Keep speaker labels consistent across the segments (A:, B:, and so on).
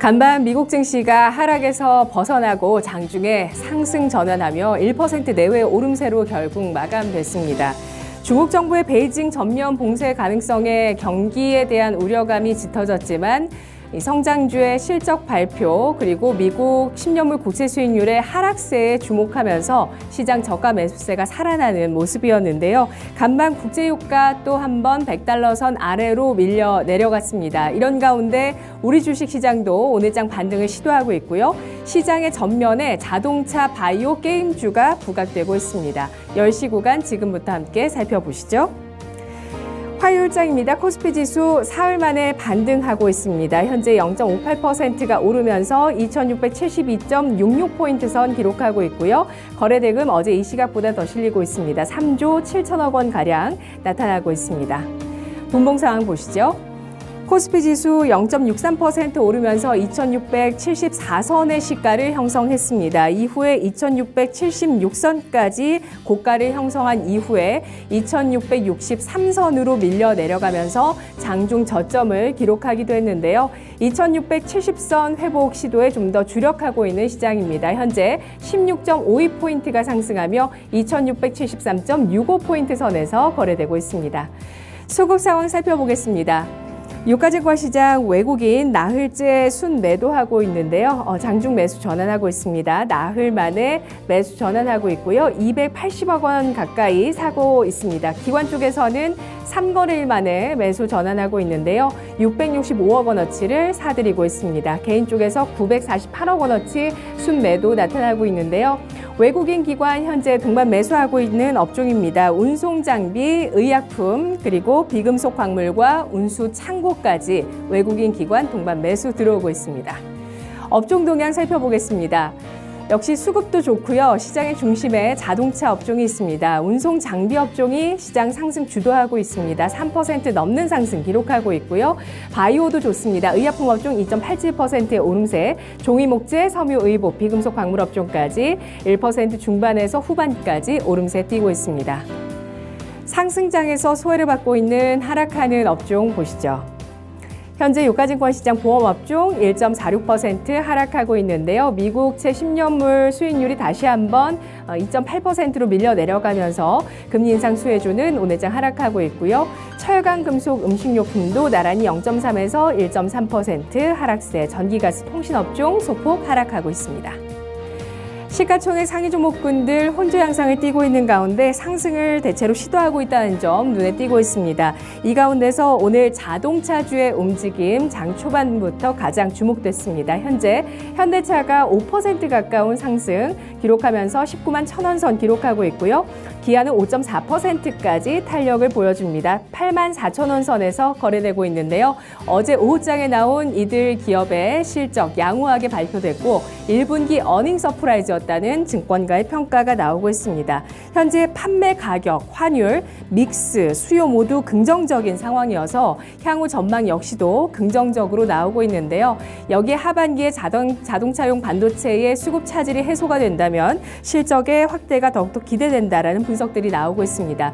A: 간밤 미국 증시가 하락에서 벗어나고 장중에 상승 전환하며 1% 내외 오름세로 결국 마감됐습니다. 중국 정부의 베이징 전면 봉쇄 가능성에 경기에 대한 우려감이 짙어졌지만 성장주의 실적 발표 그리고 미국 10년물 국채 수익률의 하락세에 주목하면서 시장 저가 매수세가 살아나는 모습이었는데요. 간밤 국제유가 또 한 번 100달러 선 아래로 밀려 내려갔습니다. 이런 가운데 우리 주식시장도 오늘장 반등을 시도하고 있고요. 시장의 전면에 자동차, 바이오, 게임주가 부각되고 있습니다. 10시 구간 지금부터 함께 살펴보시죠. 화요일장입니다. 코스피 지수 사흘 만에 반등하고 있습니다. 현재 0.58%가 오르면서 2672.66포인트 선 기록하고 있고요. 거래대금 어제 이 시각보다 더 실리고 있습니다. 3조 7천억 원가량 나타나고 있습니다. 분봉 상황 보시죠. 코스피 지수 0.63% 오르면서 2674선의 시가를 형성했습니다. 이후에 2676선까지 고가를 형성한 이후에 2663선으로 밀려 내려가면서 장중 저점을 기록하기도 했는데요. 2670선 회복 시도에 좀 더 주력하고 있는 시장입니다. 현재 16.52포인트가 상승하며 2673.65포인트 선에서 거래되고 있습니다. 수급 상황 살펴보겠습니다. 유가증권 시장 외국인 나흘째 순매도하고 있는데요. 장중 매수 전환하고 있습니다. 나흘 만에 매수 전환하고 있고요. 280억 원 가까이 사고 있습니다. 기관 쪽에서는 3거래일 만에 매수 전환하고 있는데요. 665억 원어치를 사들이고 있습니다. 개인 쪽에서 948억 원어치 순매도 나타나고 있는데요. 외국인 기관 현재 동반 매수하고 있는 업종입니다. 운송장비, 의약품, 그리고 비금속 광물과 운수 창고까지 외국인 기관 동반 매수 들어오고 있습니다. 업종 동향 살펴보겠습니다. 역시 수급도 좋고요. 시장의 중심에 자동차 업종이 있습니다. 운송 장비 업종이 시장 상승 주도하고 있습니다. 3% 넘는 상승 기록하고 있고요. 바이오도 좋습니다. 의약품 업종 2.87%의 오름세, 종이목재, 섬유의복, 비금속 광물 업종까지 1% 중반에서 후반까지 오름세 띄고 있습니다. 상승장에서 소외를 받고 있는 하락하는 업종 보시죠. 현재 유가증권 시장 보험업종 1.46% 하락하고 있는데요. 미국 채 10년물 수익률이 다시 한번 2.8%로 밀려 내려가면서 금리 인상 수혜주는 오늘장 하락하고 있고요. 철강, 금속, 음식료품도 나란히 0.3에서 1.3% 하락세, 전기가스, 통신업종 소폭 하락하고 있습니다. 시가총액 상위 종목군들 혼조 양상을 띠고 있는 가운데 상승을 대체로 시도하고 있다는 점 눈에 띄고 있습니다. 이 가운데서 오늘 자동차주의 움직임 장 초반부터 가장 주목됐습니다. 현재 현대차가 5% 가까운 상승 기록하면서 19만 1,000원 선 기록하고 있고요. 기아는 5.4%까지 탄력을 보여줍니다. 8만 4,000원 선에서 거래되고 있는데요. 어제 오후장에 나온 이들 기업의 실적 양호하게 발표됐고 1분기 어닝 서프라이즈였다는 증권가의 평가가 나오고 있습니다. 현재 판매 가격, 환율, 믹스, 수요 모두 긍정적인 상황이어서 향후 전망 역시도 긍정적으로 나오고 있는데요. 여기에 하반기에 자동차용 반도체의 수급 차질이 해소가 된다면 실적의 확대가 더욱더 기대된다라는 분석들이 나오고 있습니다.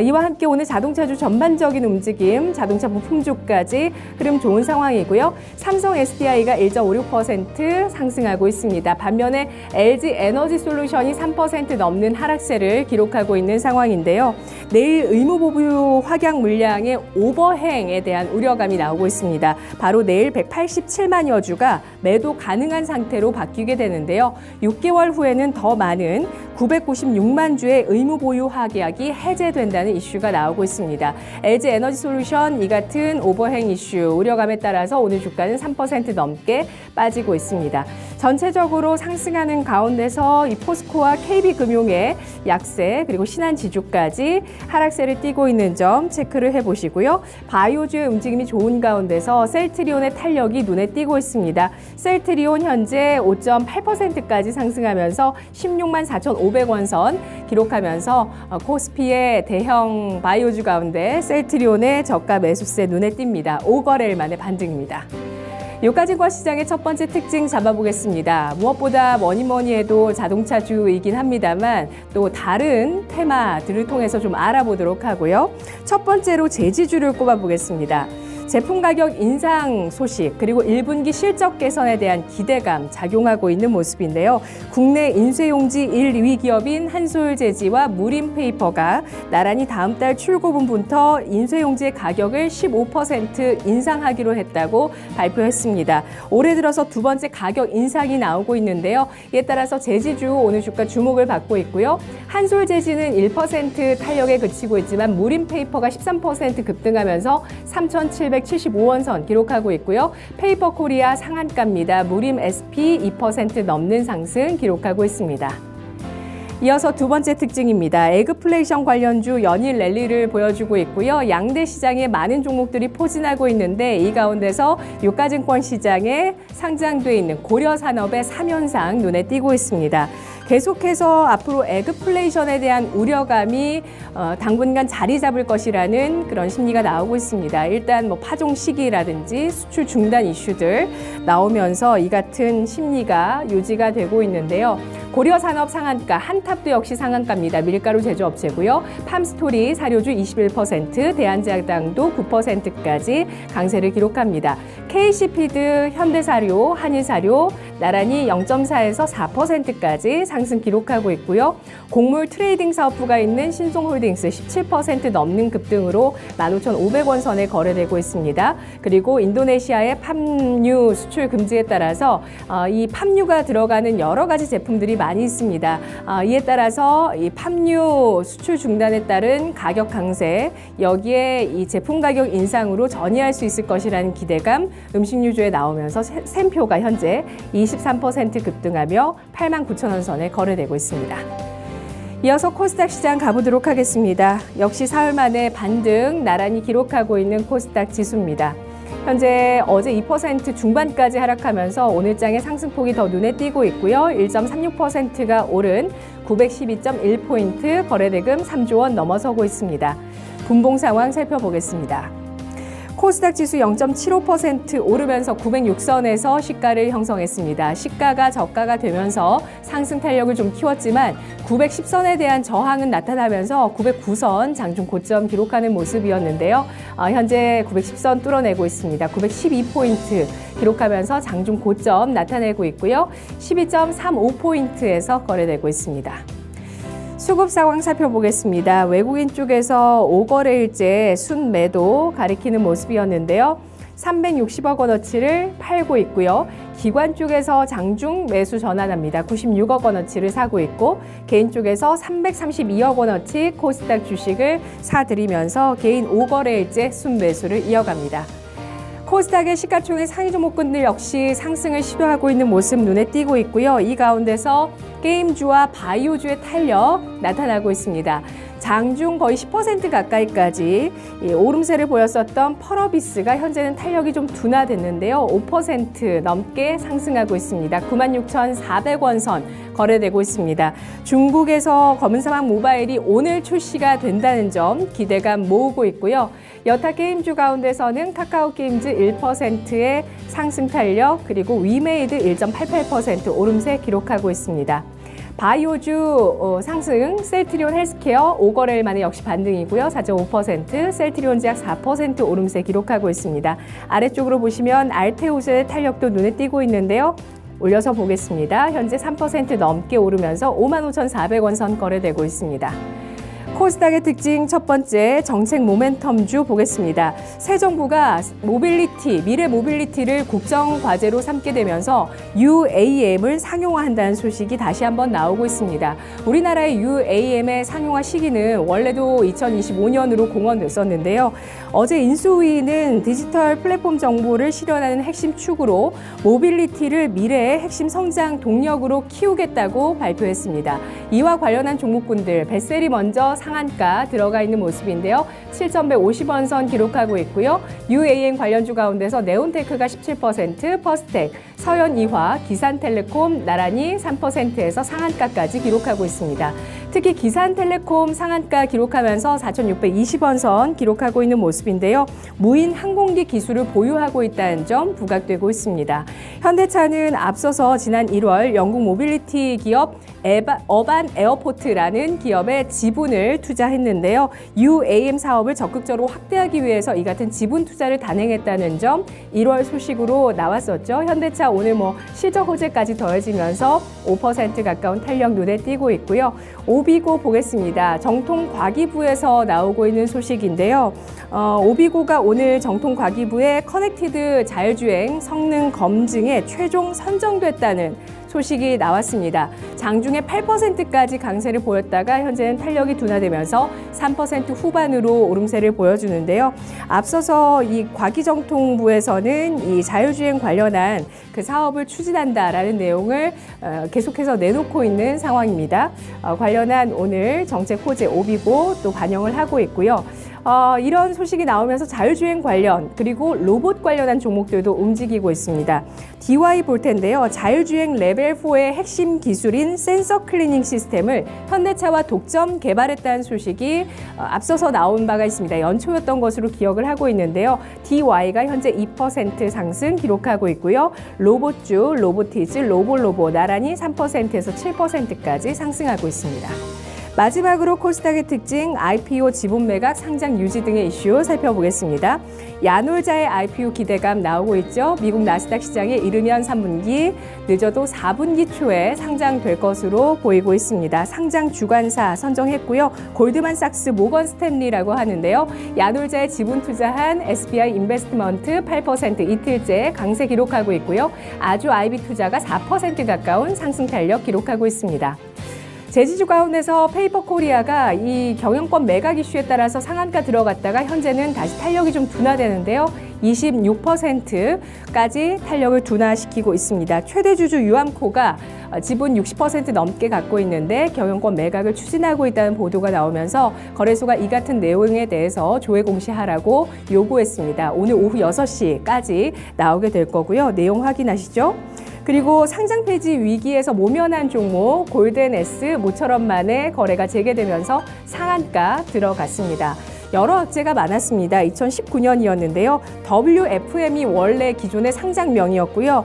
A: 이와 함께 오늘 자동차주 전반적인 움직임, 자동차 부품주까지 흐름 좋은 상황이고요. 삼성 SDI가 1.56% 상승하고 있습니다. 반면에 LG 에너지 솔루션이 3% 넘는 하락세를 기록하고 있는 상황인데요. 내일 의무보유 확약 물량의 오버행에 대한 우려감이 나오고 있습니다. 바로 내일 187만여 주가 매도 가능한 상태로 바뀌게 되는데요. 6개월 후에는 더 많은 996만 주의 의무보유 확약이 해제된다는 이슈가 나오고 있습니다. LG 에너지 솔루션 이 같은 오버행 이슈 우려감에 따라서 오늘 주가는 3% 넘게 빠지고 있습니다. 전체적으로 상승하는 가운데서 이 포스코와 KB금융의 약세 그리고 신한지주까지 하락세를 띠고 있는 점 체크를 해보시고요. 바이오주의 움직임이 좋은 가운데서 셀트리온의 탄력이 눈에 띄고 있습니다. 셀트리온 현재 5.8%까지 상승하면서 16만 4,500원 선 기록하면서 코스피의 대형 바이오주 가운데 셀트리온의 저가 매수세 눈에 띕니다. 5거래일 만에 반등입니다. 유가증권 시장의 첫 번째 특징 잡아보겠습니다. 무엇보다 뭐니 해도 자동차주이긴 합니다만 또 다른 테마들을 통해서 좀 알아보도록 하고요. 첫 번째로 제지주를 꼽아보겠습니다. 제품 가격 인상 소식 그리고 1분기 실적 개선에 대한 기대감 작용하고 있는 모습인데요. 국내 인쇄용지 1위 기업인 한솔재지와 무림페이퍼가 나란히 다음 달 출고분부터 인쇄용지의 가격을 15% 인상하기로 했다고 발표했습니다. 올해 들어서 두 번째 가격 인상이 나오고 있는데요. 이에 따라서 제지주 오늘 주가 주목을 받고 있고요. 한솔재지는 1% 탄력에 그치고 있지만 무림페이퍼가 13% 급등하면서 3,775원 선 기록하고 있고요. 페이퍼코리아 상한가입니다. 무림 SP 2% 넘는 상승 기록하고 있습니다. 이어서 두 번째 특징입니다. 에그플레이션 관련주 연일 랠리를 보여주고 있고요. 양대 시장에 많은 종목들이 포진하고 있는데 이 가운데서 유가증권 시장에 상장돼 있는 고려산업의 3연상 눈에 띄고 있습니다. 계속해서 앞으로 에그플레이션에 대한 우려감이 당분간 자리 잡을 것이라는 그런 심리가 나오고 있습니다. 일단 뭐 파종 시기라든지 수출 중단 이슈들 나오면서 이 같은 심리가 유지가 되고 있는데요. 고려산업 상한가, 한탑도 역시 상한가입니다. 밀가루 제조업체고요. 팜스토리 사료주 21%, 대한제약당도 9%까지 강세를 기록합니다. KC피드, 현대사료, 한일사료 나란히 0.4에서 4%까지 상승 기록하고 있고요. 곡물 트레이딩 사업부가 있는 신송홀딩스 17% 넘는 급등으로 15,500원 선에 거래되고 있습니다. 그리고 인도네시아의 팜유 수출 금지에 따라서 이 팜유가 들어가는 여러 가지 제품들이 많이 있습니다. 이에 따라서 이 팜유 수출 중단에 따른 가격 강세, 여기에 이 제품 가격 인상으로 전이할 수 있을 것이라는 기대감, 음식료주에 나오면서 샘표가 현재 23% 급등하며 89,000원 선에 거래되고 있습니다. 이어서 코스닥 시장 가보도록 하겠습니다. 역시 사흘 만에 반등 나란히 기록하고 있는 코스닥 지수입니다. 현재 어제 2% 중반까지 하락하면서 오늘장의 상승폭이 더 눈에 띄고 있고요. 1.36%가 오른 912.1포인트, 거래대금 3조 원 넘어서고 있습니다. 분봉 상황 살펴보겠습니다. 코스닥 지수 0.75% 오르면서 906선에서 시가를 형성했습니다. 시가가 저가가 되면서 상승 탄력을 좀 키웠지만 910선에 대한 저항은 나타나면서 909선 장중 고점 기록하는 모습이었는데요. 현재 910선 뚫어내고 있습니다. 912포인트 기록하면서 장중 고점 나타내고 있고요. 12.35포인트에서 거래되고 있습니다. 수급 상황 살펴보겠습니다. 외국인 쪽에서 5거래일째 순매도 가리키는 모습이었는데요. 360억 원어치를 팔고 있고요. 기관 쪽에서 장중 매수 전환합니다. 96억 원어치를 사고 있고 개인 쪽에서 332억 원어치 코스닥 주식을 사들이면서 개인 5거래일째 순매수를 이어갑니다. 코스닥의 시가총액 상위 종목군들 역시 상승을 시도하고 있는 모습 눈에 띄고 있고요. 이 가운데서 게임주와 바이오주의 탄력 나타나고 있습니다. 장중 거의 10% 가까이까지 오름세를 보였었던 펄어비스가 현재는 탄력이 좀 둔화됐는데요. 5% 넘게 상승하고 있습니다. 96,400원 선 거래되고 있습니다. 중국에서 검은사막 모바일이 오늘 출시가 된다는 점 기대감 모으고 있고요. 여타 게임주 가운데서는 카카오게임즈 1%의 상승 탄력, 그리고 위메이드 1.88% 오름세 기록하고 있습니다. 바이오주 상승, 셀트리온 헬스케어 5거래일 만에 역시 반등이고요. 4.5%, 셀트리온 제약 4% 오름세 기록하고 있습니다. 아래쪽으로 보시면 알테우스의 탄력도 눈에 띄고 있는데요. 올려서 보겠습니다. 현재 3% 넘게 오르면서 55,400원 선 거래되고 있습니다. 코스닥의 특징 첫 번째, 정책 모멘텀주 보겠습니다. 새 정부가 모빌리티, 미래 모빌리티를 국정 과제로 삼게 되면서 UAM을 상용화한다는 소식이 다시 한번 나오고 있습니다. 우리나라의 UAM의 상용화 시기는 원래도 2025년으로 공언됐었는데요. 어제 인수위는 디지털 플랫폼 정보를 실현하는 핵심 축으로 모빌리티를 미래의 핵심 성장 동력으로 키우겠다고 발표했습니다. 이와 관련한 종목군들, 벳셀이 먼저 상한가 들어가 있는 모습인데요. 7,150원 선 기록하고 있고요. UAM 관련주 가운데서 네온테크가 17%, 퍼스텍, 서현이화, 기산텔레콤 나란히 3%에서 상한가까지 기록하고 있습니다. 특히 기산텔레콤 상한가 기록하면서 4,620원 선 기록하고 있는 모습인데요. 무인 항공기 기술을 보유하고 있다는 점 부각되고 있습니다. 현대차는 앞서서 지난 1월 영국 모빌리티 기업 어반 에어포트라는 기업에 지분을 투자했는데요. UAM 사업을 적극적으로 확대하기 위해서 이 같은 지분 투자를 단행했다는 점 1월 소식으로 나왔었죠. 현대차 오늘 실적 호재까지 더해지면서 5% 가까운 탄력 눈에 띄고 있고요. 오비고 보겠습니다. 정통과기부에서 나오고 있는 소식인데요. 오비고가 오늘 정통과기부의 커넥티드 자율주행 성능 검증에 최종 선정됐다는 소식이 나왔습니다. 장중에 8%까지 강세를 보였다가 현재는 탄력이 둔화되면서 3% 후반으로 오름세를 보여주는데요. 앞서서 이 과기정통부에서는 이 자율주행 관련한 그 사업을 추진한다라는 내용을 계속해서 내놓고 있는 상황입니다. 관련한 오늘 정책 호재 오비고 또 반영을 하고 있고요. 이런 소식이 나오면서 자율주행 관련 그리고 로봇 관련한 종목들도 움직이고 있습니다. DY 볼 텐데요. 자율주행 레벨 4의 핵심 기술인 센서 클리닝 시스템을 현대차와 독점 개발했다는 소식이 앞서서 나온 바가 있습니다. 연초였던 것으로 기억을 하고 있는데요. DY가 현재 2% 상승 기록하고 있고요. 로봇주, 로보티즈, 로볼로보 나란히 3%에서 7%까지 상승하고 있습니다. 마지막으로 코스닥의 특징, IPO 지분 매각, 상장 유지 등의 이슈 살펴보겠습니다. 야놀자의 IPO 기대감 나오고 있죠. 미국 나스닥 시장에 이르면 3분기, 늦어도 4분기 초에 상장될 것으로 보이고 있습니다. 상장 주관사 선정했고요. 골드만삭스 모건 스탠리라고 하는데요. 야놀자에 지분 투자한 SBI 인베스트먼트 8% 이틀째 강세 기록하고 있고요. 아주 IB 투자가 4% 가까운 상승 탄력 기록하고 있습니다. 제지주 가운데서 페이퍼코리아가 이 경영권 매각 이슈에 따라서 상한가 들어갔다가 현재는 다시 탄력이 좀 둔화되는데요. 26%까지 탄력을 둔화시키고 있습니다. 최대 주주 유암코가 지분 60% 넘게 갖고 있는데 경영권 매각을 추진하고 있다는 보도가 나오면서 거래소가 이 같은 내용에 대해서 조회 공시하라고 요구했습니다. 오늘 오후 6시까지 나오게 될 거고요. 내용 확인하시죠. 그리고 상장 폐지 위기에서 모면한 종목 골든S 모처럼 만에 거래가 재개되면서 상한가 들어갔습니다. 여러 악재가 많았습니다. 2019년이었는데요. WFM이 원래 기존의 상장명이었고요.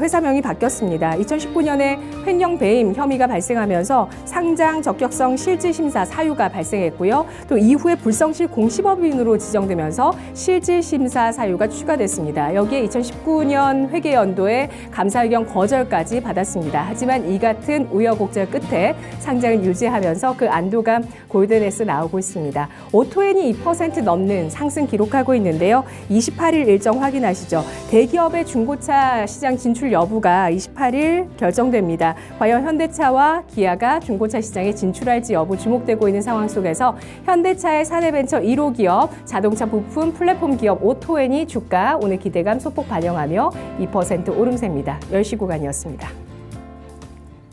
A: 회사명이 바뀌었습니다. 2019년에 횡령 배임 혐의가 발생하면서 상장 적격성 실질심사 사유가 발생했고요. 또 이후에 불성실 공시법인으로 지정되면서 실질심사 사유가 추가됐습니다. 여기에 2019년 회계연도에 감사 의견 거절까지 받았습니다. 하지만 이 같은 우여곡절 끝에 상장을 유지하면서 그 안도감 골든S 나오고 있습니다. 오토엔이 2% 넘는 상승 기록하고 있는데요. 28일 일정 확인하시죠. 대기업의 중고차 시장 진출 여부가 28일 결정됩니다. 과연 현대차와 기아가 중고차 시장에 진출할지 여부 주목되고 있는 상황 속에서 현대차의 사내벤처 1호 기업, 자동차 부품 플랫폼 기업 오토엔이 주가 오늘 기대감 소폭 반영하며 2% 오름세입니다. 10시 구간이었습니다.